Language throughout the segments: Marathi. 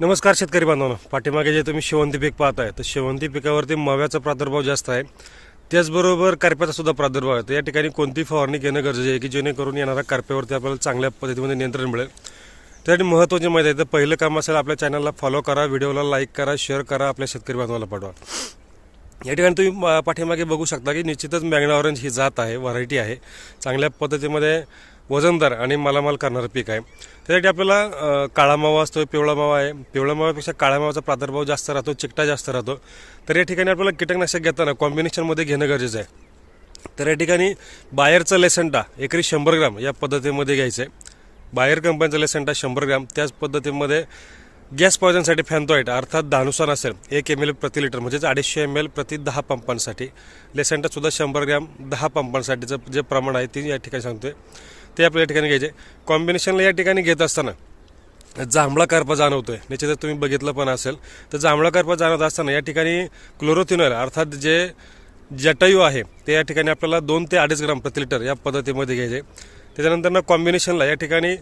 नमस्कार शेतकरी बांधवांनो, पाठीमागे जे तुम्ही शेवंती पीक पाहताय तर शेवंती पिकावरती मव्याचा प्रादुर्भाव जास्त आहे, त्याचबरोबर करप्याचा सुद्धा प्रादुर्भाव आहे। तर या ठिकाणी कोणती फवारणी घेणं गरजेचं आहे की जेणेकरून येणाऱ्या करप्यावरती आपल्याला चांगल्या पद्धतीने नियंत्रण मिळेल। त्यासाठी महत्त्वाची माहिती आहे, तर पहिलं काम असेल आपल्या चॅनलला फॉलो करा, व्हिडिओला लाईक करा, शेअर करा, आपल्या शेतकरी बांधवांना पाठवा। या ठिकाणी तुम्ही पाठीमागे बघू शकता की निश्चितच मॅग्ना ऑरेंज ही जात आहे, व्हरायटी आहे, चांगल्या पद्धतीमध्ये वजनदार आणि मालामाल करणारं पीक आहे। त्यासाठी आपल्याला काळा मावा असतो, पिवळा मावा आहे, पिवळा मावापेक्षा काळ्या मावाचा प्रादुर्भाव जास्त राहतो, चिकटा जास्त राहतो। तर या ठिकाणी आपल्याला कीटकनाशक घेताना कॉम्बिनेशनमध्ये घेणं गरजेचं आहे। तर या ठिकाणी बायरचं लेसेंटा एकरी 100 ग्राम या पद्धतीमध्ये घ्यायचं आहे। बायर कंपनीचं लेसेंटा 100 ग्राम, त्याच पद्धतीमध्ये गॅस पॉयझनसाठी फॅन्थोइट अर्थात धानुसार असेल 1 ml प्रति लिटर म्हणजेच 250 ml प्रति 10 पंपांसाठी, लेसेंटासुद्धा 100 ग्राम 10 पंपांसाठीचं जे प्रमाण आहे ते या ठिकाणी सांगतोय ते आपल्या ठिकाणी घ्यायचे। कॉम्बिनेशनला या ठिकाणी घेत असताना जांभळा करपा जाणवतोय, निश्चितच तुम्ही बघितलं पण असेल। तर जांभळा करपा जाणवत असताना या ठिकाणी क्लोरोथिनॉल अर्थात जे जटायू आहे ते या ठिकाणी आपल्याला 2 ते 2.5 ग्राम प्रति लिटर या पद्धतीमध्ये घ्यायचे। त्याच्यानंतर कॉम्बिनेशनला या ठिकाणी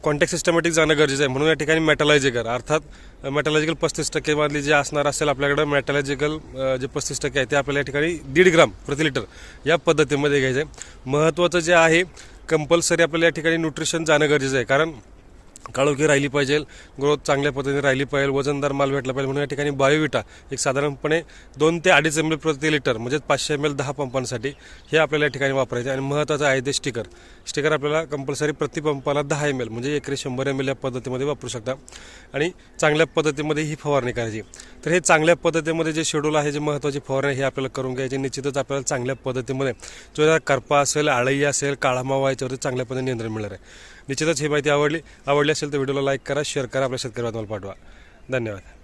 कॉन्टॅक्ट सिस्टमॅटिक जाणं गरजेचं आहे, म्हणून या ठिकाणी मेटॅलॉजिकल अर्थात मेटॅलॉजिकल 35% मधली जे असणार असेल आपल्याकडे मेटॅलॉजिकल जे 35% आहे ते आपल्याला या ठिकाणी 1.5 ग्राम प्रति लिटर या पद्धतीमध्ये घ्यायचं आहे। महत्त्वाचं जे आहे कंपल्सरी आपल्याला या ठिकाणी न्यूट्रिशन जाणं गरजेचं आहे, कारण काळोखी राहिली पाहिजे, ग्रोथ चांगल्या पद्धतीने राहिली पाहिजे, वजनदार माल भेटला पाहिजे, म्हणून या ठिकाणी बायोविटा एक साधारणपणे 2 ते 2.5 ml प्रति लिटर म्हणजे 500 ml 10 पंपांसाठी हे आपल्याला या ठिकाणी वापरायचे। आणि महत्त्वाचं आहे ते स्टिकर आपल्याला कंपल्सरी प्रति पंपाला 10 ml म्हणजे एकरी 100 ml या पद्धतीमध्ये वापरू शकता आणि चांगल्या पद्धतीमध्ये ही फवारणी करायची। तर हे चांगल्या पद्धतीमध्ये जे शेड्यूल आहे, जे महत्त्वाची फवारणी हे आपल्याला करून घ्यायचे। निश्चितच आपल्याला चांगल्या पद्धतीमध्ये जो करपा असेल, आळई असेल, काळा मावा याच्यावरती चांगल्या पद्धतीने नियंत्रण मिळणार आहे। निश्चितच ही माहिती आवडली असेल तर व्हिडिओला लाईक करा, शेअर करा, आपल्या शेतकरी बांधवांना पाठवा। धन्यवाद।